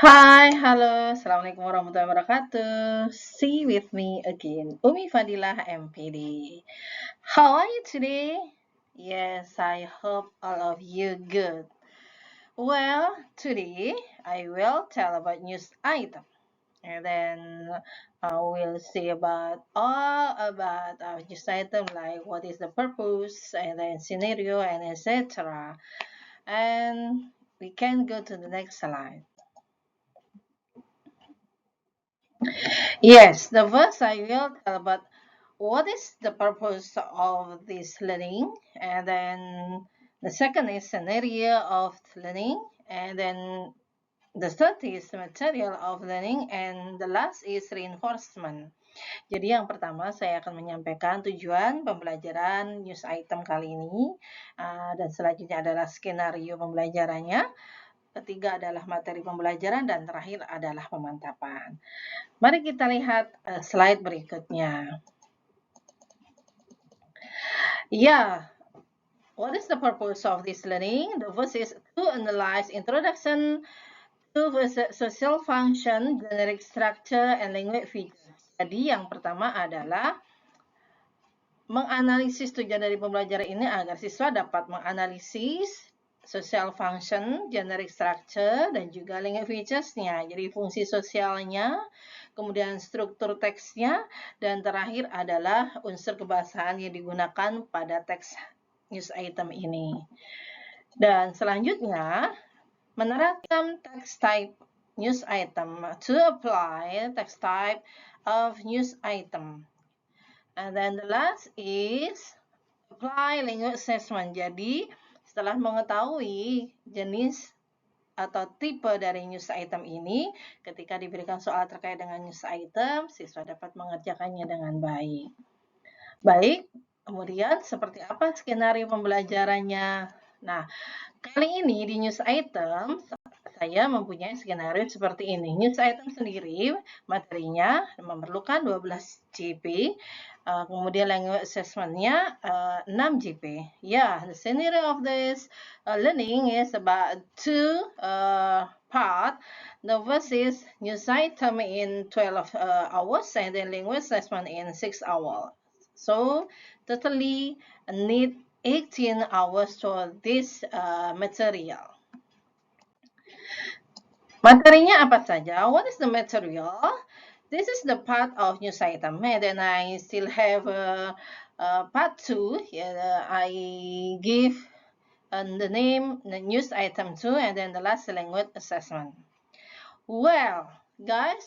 Hai, halo, Assalamualaikum warahmatullahi wabarakatuh. See with me again, Umi Fadilah MPD. How are you today? Yes, I hope all of you good. Well, today I will tell about news item, and then I will say about all about our news item like what is the purpose, and then scenario, and etc. And we can go to the next slide. Yes, the first I will tell about what is the purpose of this learning, and then the second is scenario of learning, and then the third is material of learning, and the last is reinforcement. Jadi yang pertama saya akan menyampaikan tujuan pembelajaran news item kali ini, dan selanjutnya adalah skenario pembelajarannya. Ketiga adalah materi pembelajaran dan terakhir adalah pemantapan. Mari kita lihat slide berikutnya. Yeah, what is the purpose of this learning? The first is to analyze introduction to social function, generic structure, and language features. Jadi yang pertama adalah menganalisis tujuan dari pembelajaran ini agar siswa dapat menganalisis social function, generic structure, dan juga language features-nya. Jadi fungsi sosialnya, kemudian struktur teksnya, dan terakhir adalah unsur kebahasaan yang digunakan pada teks news item ini. Dan selanjutnya, menerapkan text type news item to apply text type of news item. And then the last is apply language assessment. Jadi, setelah mengetahui jenis atau tipe dari news item ini, ketika diberikan soal terkait dengan news item, siswa dapat mengerjakannya dengan baik. Baik, kemudian seperti apa skenario pembelajarannya? Nah, kali ini di news item, saya mempunyai skenario seperti ini. News item sendiri, materinya memerlukan 12 JP, kemudian language assessment-nya 6 JP. Yeah, the scenario of this learning is about two part. The first is news item in 12 hours and then language assessment in 6 hours. So totally need 18 hours for this material. Materinya apa saja? What is the material? This is the part of news item, and then I still have part 2. I give the name, the news item 2, and then the last language assessment. Well, guys,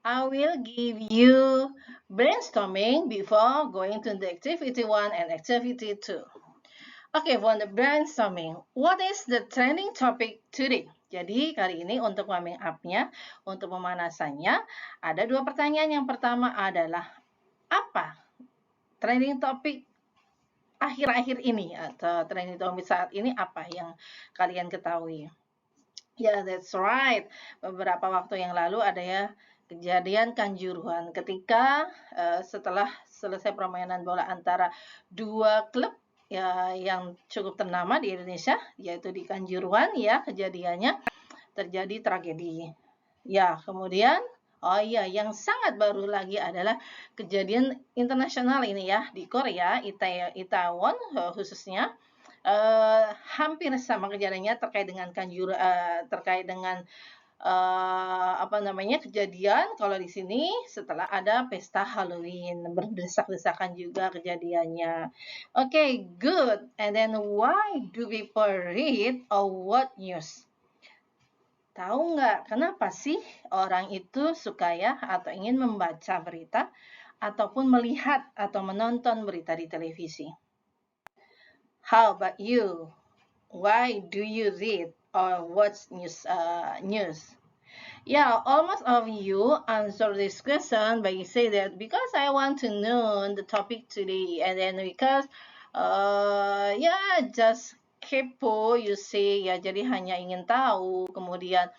I will give you brainstorming before going to the activity 1 and activity 2. Okay, for the brainstorming, what is the trending topic today? Jadi kali ini untuk warming up-nya, untuk pemanasannya, ada dua pertanyaan. Yang pertama adalah, apa trending topic akhir-akhir ini? Atau trending topic saat ini apa yang kalian ketahui? Yeah, that's right. Beberapa waktu yang lalu ada ya kejadian Kanjuruhan ketika setelah selesai permainan bola antara dua klub ya yang cukup ternama di Indonesia, yaitu di Kanjuruhan ya kejadiannya terjadi tragedi. Ya, kemudian oh iya yang sangat baru lagi adalah kejadian internasional ini ya di Korea, Itaewon khususnya. Hampir sama kejadiannya terkait dengan terkait dengan kejadian kalau di sini setelah ada pesta Halloween, berdesak-desakan juga kejadiannya. Okay, good. And then why do people read or watch news? Tahu nggak kenapa sih orang itu suka ya atau ingin membaca berita ataupun melihat atau menonton berita di televisi? How about you? Why do you read or watch news? Yeah, almost of you answer this question by say that because I want to know the topic today, and then because just kepo you say ya, jadi hanya ingin tahu, kemudian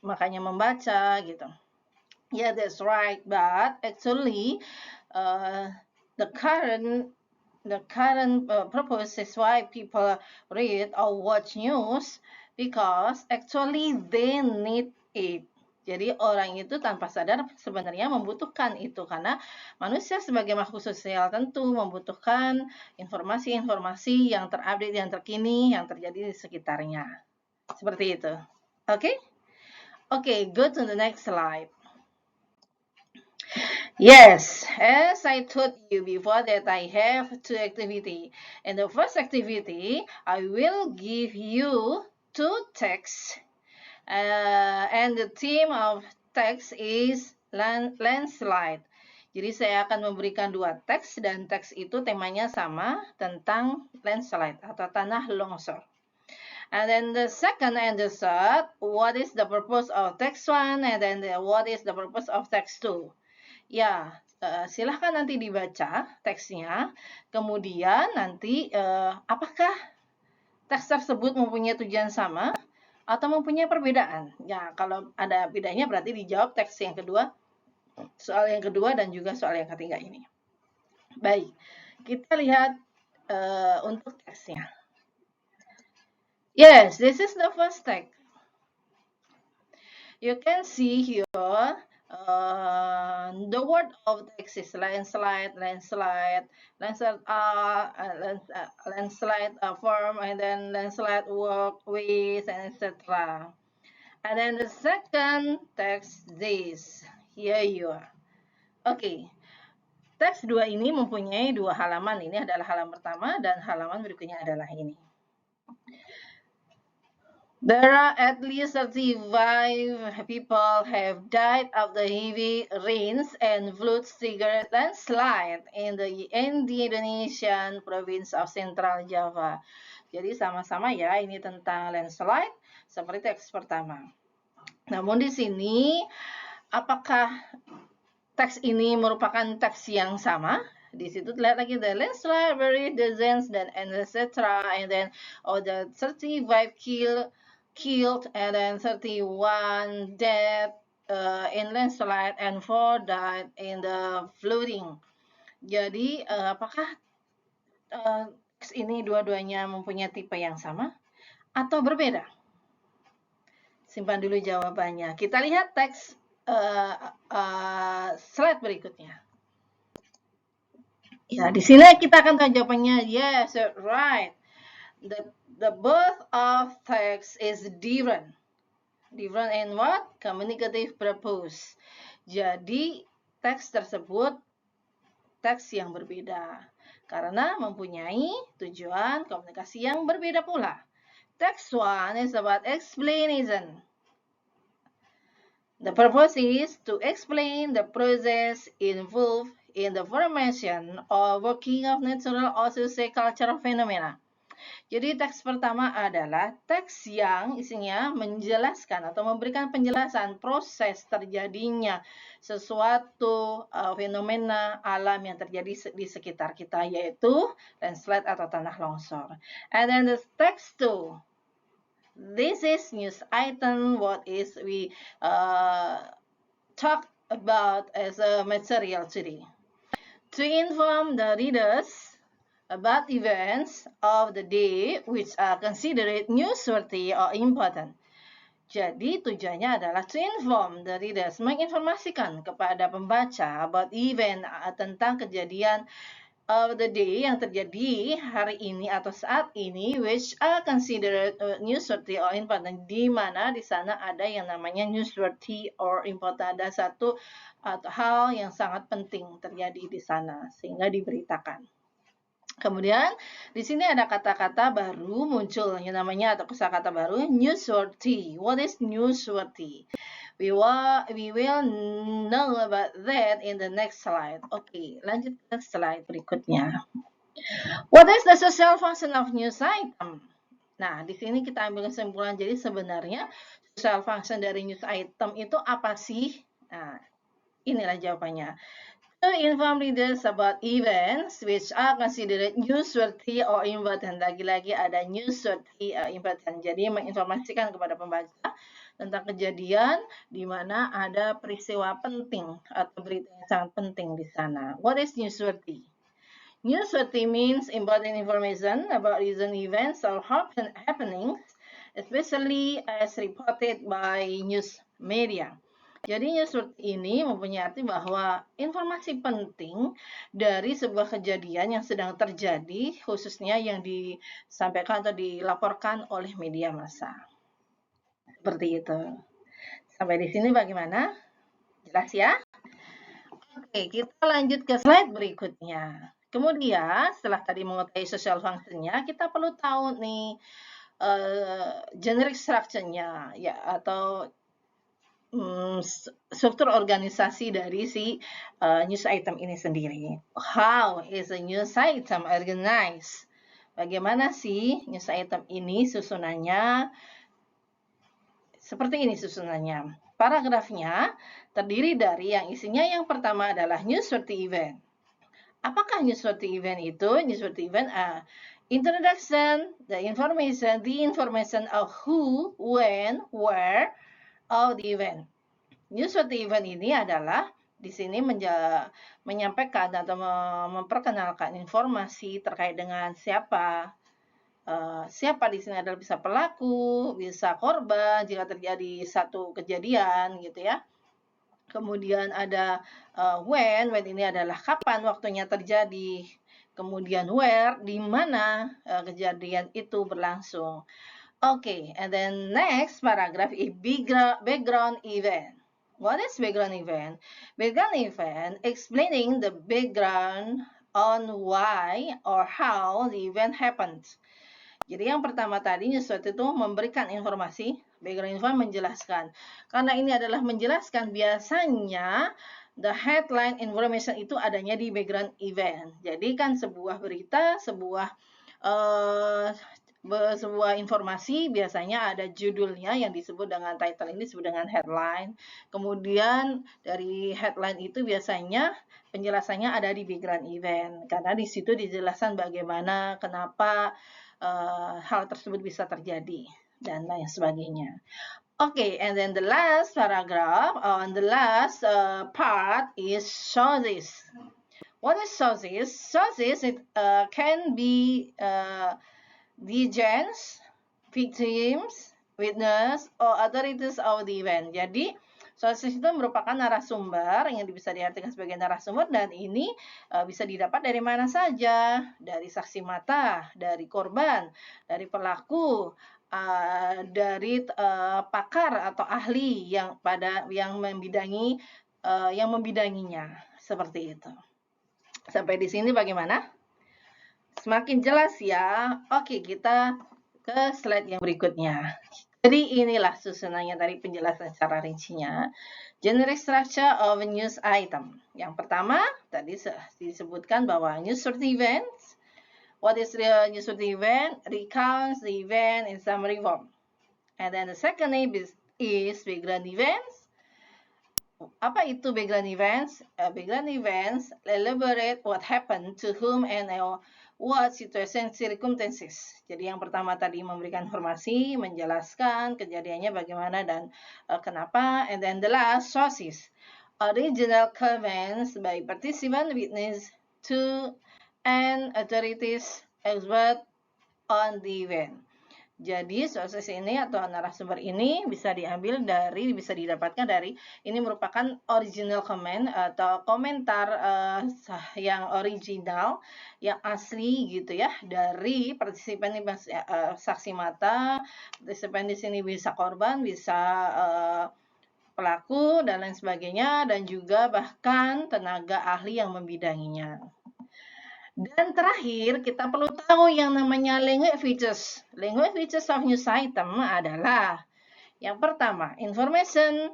makanya membaca gitu. Yeah, that's right. But actually, the current purpose is why people read or watch news because actually they need it. Jadi orang itu tanpa sadar sebenarnya membutuhkan itu karena manusia sebagai makhluk sosial tentu membutuhkan informasi-informasi yang terupdate, yang terkini, yang terjadi di sekitarnya. Seperti itu. Oke? Oke, go to the next slide. Yes, as I told you before that I have two activities. In the first activity, I will give you two texts. And the theme of text is landslide. Jadi saya akan memberikan dua teks dan teks itu temanya sama tentang landslide atau tanah longsor. And then the second and the third, what is the purpose of text 1 and then what is the purpose of text 2? Ya, silahkan nanti dibaca teksnya. Kemudian nanti apakah teks tersebut mempunyai tujuan sama atau mempunyai perbedaan? Ya, kalau ada bedanya berarti dijawab teks yang kedua, soal yang kedua dan juga soal yang ketiga ini. Baik, kita lihat untuk teksnya. Yes, this is the first text. You can see here the word of text is landslide, landslide, landslide form, and then landslide work with, and etc. And then the second text this. Here you are. Oke. Teks 2 ini mempunyai dua halaman. Ini adalah halaman pertama dan halaman berikutnya adalah ini. There are at least 35 people have died of the heavy rains and floods triggered landslide in the Indonesian province of Central Java. Jadi sama-sama ya, ini tentang landslide seperti teks pertama. Namun di sini, apakah teks ini merupakan teks yang sama? Di situ lihat lagi the landslide, very dozens dan etc. And then the 35 killed and then 31 dead in landslide and 4 died in the flooding. Jadi apakah teks ini dua-duanya mempunyai tipe yang sama atau berbeda? Simpan dulu jawabannya. Kita lihat teks slide berikutnya. Ya, di sini kita akan tahu jawabannya. Yes, right. The birth of text is different. Different in what? Communicative purpose. Jadi, teks tersebut teks yang berbeda. Karena mempunyai tujuan komunikasi yang berbeda pula. Text 1 is about explanation. The purpose is to explain the process involved in the formation or working of natural or socio-cultural phenomena. Jadi teks pertama adalah teks yang isinya menjelaskan atau memberikan penjelasan proses terjadinya sesuatu fenomena alam yang terjadi di sekitar kita, yaitu landslide atau tanah longsor. And then the text 2. This is news item what is we talk about as a material today. To inform the readers about events of the day which are considered newsworthy or important. Jadi tujuannya adalah to inform the readers, menginformasikan kepada pembaca about event tentang kejadian of the day yang terjadi hari ini atau saat ini which are considered newsworthy or important, di mana di sana ada yang namanya newsworthy or important, ada satu atau hal yang sangat penting terjadi di sana sehingga diberitakan. Kemudian di sini ada kata-kata baru muncul yang namanya atau kosakata baru newsworthy. What is newsworthy? We will know about that in the next slide. Oke, lanjut ke slide berikutnya. What is the social function of news item? Nah, di sini kita ambil kesimpulan. Jadi sebenarnya social function dari news item itu apa sih? Nah, inilah jawabannya. To inform readers about events which are considered newsworthy or important. Lagi-lagi ada newsworthy important. Jadi menginformasikan kepada pembaca tentang kejadian di mana ada peristiwa penting atau berita yang sangat penting di sana. What is newsworthy? Newsworthy means important information about recent events or happenings especially as reported by news media. Jadi news ini mempunyai arti bahwa informasi penting dari sebuah kejadian yang sedang terjadi, khususnya yang disampaikan atau dilaporkan oleh media massa. Seperti itu. Sampai di sini bagaimana? Jelas ya? Oke, kita lanjut ke slide berikutnya. Kemudian, setelah tadi mengetahui social function-nya, kita perlu tahu nih generic structure-nya, ya, atau struktur organisasi dari si news item ini sendiri. How is a news item organized? Bagaimana sih news item ini susunannya? Seperti ini susunannya. Paragrafnya terdiri dari yang isinya yang pertama adalah newsworthy event. Apakah newsworthy event itu? Newsworthy event introduction, the information of who, when, where, of the event. Newsworthy event ini adalah di sini menyampaikan atau memperkenalkan informasi terkait dengan siapa. Siapa di sini adalah bisa pelaku, bisa korban jika terjadi satu kejadian gitu ya. Kemudian ada when ini adalah kapan waktunya terjadi. Kemudian where, di mana kejadian itu berlangsung. Okay, and then next paragraph is background event. What is background event? Background event explaining the background on why or how the event happened. Jadi yang pertama tadi sesuatu itu memberikan informasi, background info menjelaskan. Karena ini adalah menjelaskan, biasanya the headline information itu adanya di background event. Jadi kan sebuah berita, sebuah informasi biasanya ada judulnya yang disebut dengan title, ini disebut dengan headline. Kemudian dari headline itu biasanya penjelasannya ada di background event, karena di situ dijelaskan bagaimana, kenapa hal tersebut bisa terjadi dan lain sebagainya. Okay, and then the last paragraph on the last part is sources. What is sources? Sources can be agents, victims, witness, or authorities of the event. Jadi sources itu merupakan narasumber yang bisa diartikan sebagai narasumber, dan ini bisa didapat dari mana saja, dari saksi mata, dari korban, dari pelaku, dari pakar atau ahli yang membidanginya, seperti itu. Sampai di sini bagaimana? Semakin jelas ya. Oke, kita ke slide yang berikutnya. Jadi inilah susunannya dari penjelasan secara rincinya. Generic structure of a news item. Yang pertama, tadi disebutkan bahwa newsworthy events. What is the newsworthy event? Recounts the event in summary form. And then the second is background events. Apa itu background events? Background events elaborate what happened to whom and what situation circumstances. Jadi yang pertama tadi memberikan informasi, menjelaskan kejadiannya bagaimana dan kenapa. And then the last, sources. Original comments by participant, witness to, and authorities, expert on the event. Jadi sources ini atau narasumber ini bisa didapatkan dari, ini merupakan original comment atau komentar yang original, yang asli gitu ya, dari partisipan, saksi mata. Partisipan di sini bisa korban, bisa pelaku dan lain sebagainya, dan juga bahkan tenaga ahli yang membidanginya. Dan terakhir, kita perlu tahu yang namanya language features. Language features of news item adalah yang pertama, information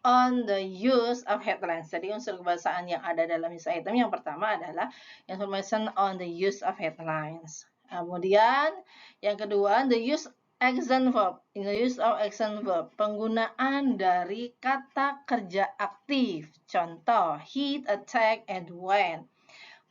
on the use of headlines. Jadi unsur kebahasaan yang ada dalam news item yang pertama adalah information on the use of headlines. Kemudian yang kedua, the use action verb. In the use of action verb, penggunaan dari kata kerja aktif. Contoh, hit, attack, and when.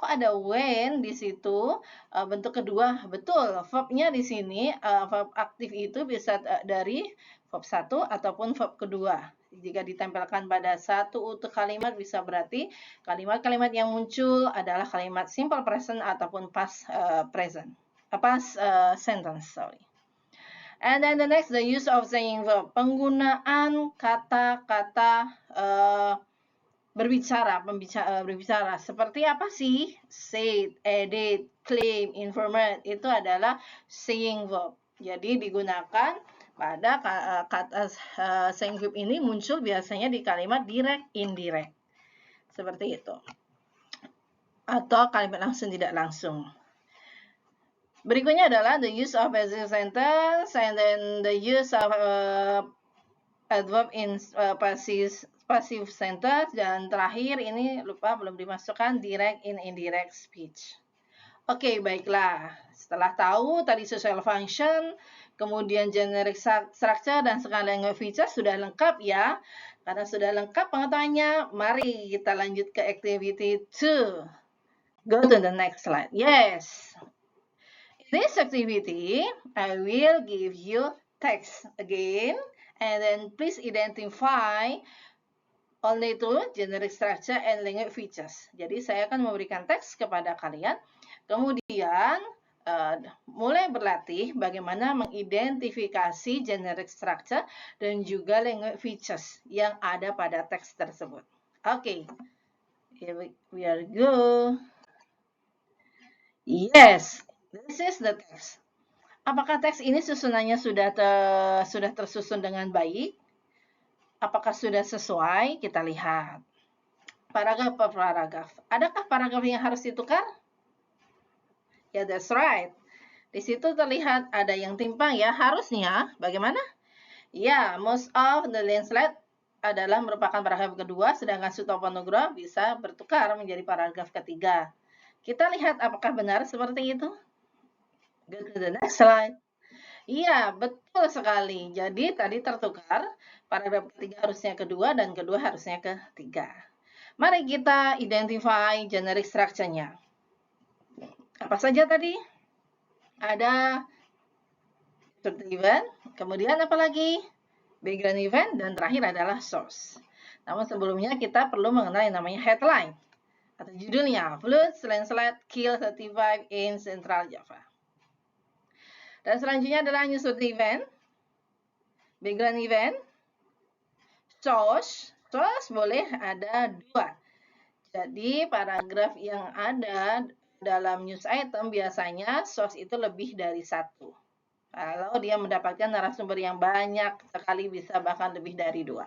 Kok ada when di situ? Bentuk kedua, betul. Verbnya di sini, verb aktif itu bisa dari verb 1 ataupun verb kedua. Jika ditempelkan pada satu utuh kalimat, bisa berarti kalimat-kalimat yang muncul adalah kalimat simple present ataupun past present. Past sentence, sorry. And then the next, the use of saying verb. Penggunaan kata-kata berbicara. Seperti apa sih? Said, edit, claim, informate. Itu adalah saying verb. Jadi digunakan pada kata saying verb ini muncul biasanya di kalimat direct, indirect. Seperti itu. Atau kalimat langsung, tidak langsung. Berikutnya adalah the use of passive sentence and then the use of adverb in passive sentence, dan terakhir ini lupa belum dimasukkan direct in indirect speech. Oke, baiklah. Setelah tahu tadi social function, kemudian generic structure dan sekalian features sudah lengkap ya. Karena sudah lengkap pengetahuannya, mari kita lanjut ke activity 2. Go to the next slide. Yes. This activity, I will give you text again, and then please identify only two generic structure and language features. Jadi saya akan memberikan teks kepada kalian, kemudian mulai berlatih bagaimana mengidentifikasi generic structure dan juga language features yang ada pada teks tersebut. Oke, here we are go. Yes. This is the text. Apakah teks ini susunannya sudah tersusun dengan baik? Apakah sudah sesuai? Kita lihat. Paragraf per paragraf. Adakah paragraf yang harus ditukar? Ya, that's right. Di situ terlihat ada yang timpang ya, harusnya. Bagaimana? Ya, most of the landslide adalah merupakan paragraf kedua, sedangkan Sutopo-Nugroho bisa bertukar menjadi paragraf ketiga. Kita lihat apakah benar seperti itu? Go to the next slide. Iya, betul sekali. Jadi tadi tertukar, paragraf ketiga harusnya kedua dan kedua harusnya ketiga. Mari kita identify generic structure-nya. Apa saja tadi? Ada subject event, kemudian apa lagi? Background event, dan terakhir adalah source. Namun sebelumnya kita perlu mengenal yang namanya headline atau judulnya, Flood Landslide Kill 35 in Central Java. Dan selanjutnya adalah news event, background event, source. Source boleh ada dua. Jadi paragraf yang ada dalam news item biasanya source itu lebih dari satu. Kalau dia mendapatkan narasumber yang banyak sekali, bisa bahkan lebih dari dua.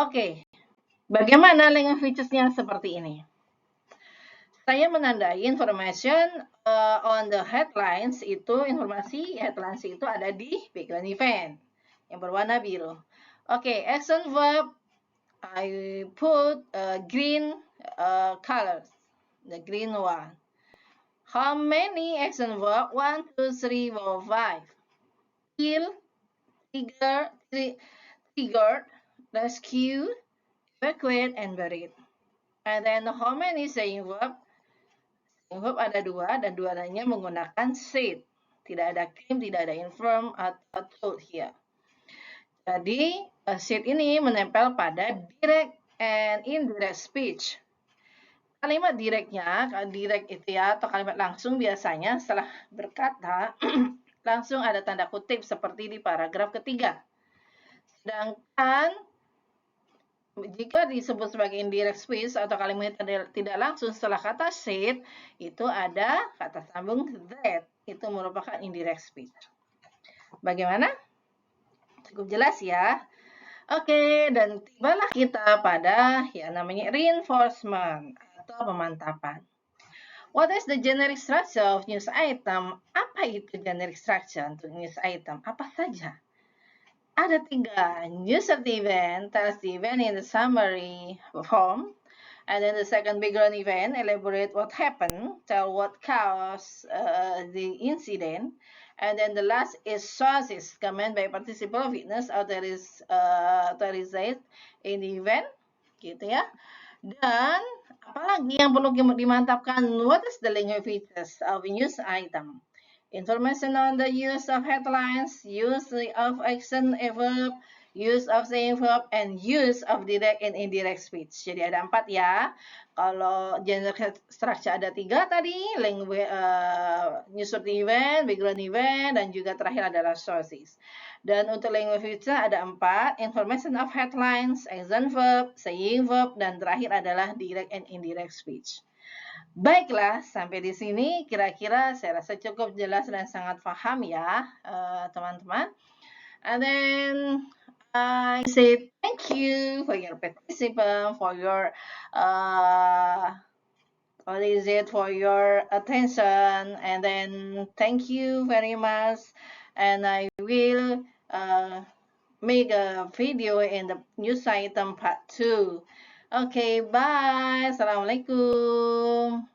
Oke, bagaimana language features-nya seperti ini? Saya menandai information on the headlines, itu informasi headlines itu ada di background event yang berwarna biru. Oke, action verb I put green colors, the green one. How many action verb? 1, 2, 3, 4, 5. Kill, triggered, rescue, evacuate, and buried. And then how many saying verb? Verb ada dua, dan dua-duanya menggunakan said. Tidak ada claim, tidak ada inform atau told here. Jadi, said ini menempel pada direct and indirect speech. Kalimat directnya, direct itu ya, atau kalimat langsung biasanya setelah berkata, langsung ada tanda kutip seperti di paragraf ketiga. Sedangkan, jika disebut sebagai indirect speech atau kalimat tidak langsung setelah kata said, itu ada kata sambung that. Itu merupakan indirect speech. Bagaimana? Cukup jelas ya? Oke, dan tibalah kita pada yang namanya reinforcement atau pemantapan. What is the generic structure of news item? Apa itu generic structure untuk news item? Apa saja? Ada tiga. News of the event tells the event in the summary form. And then the second background event, elaborate what happened, tell what caused the incident. And then the last is sources, comment by participant, witness, authorized in the event. Gitu ya. Dan apalagi yang perlu dimantapkan? What is the language features of news item? Information on the use of headlines, use of action, verb, use of saying verb, and use of direct and indirect speech. Jadi ada 4 ya. Kalau generic structure ada 3 tadi, news of the event, background event, dan juga terakhir adalah sources. Dan untuk language feature ada 4, information of headlines, action verb, saying verb, dan terakhir adalah direct and indirect speech. Baiklah, sampai di sini kira-kira saya rasa cukup jelas dan sangat paham ya, teman-teman. And then I say thank you for your participation, for your for your attention, and then thank you very much. And I will make a video in the news item part 2. Okay, bye. Assalamualaikum.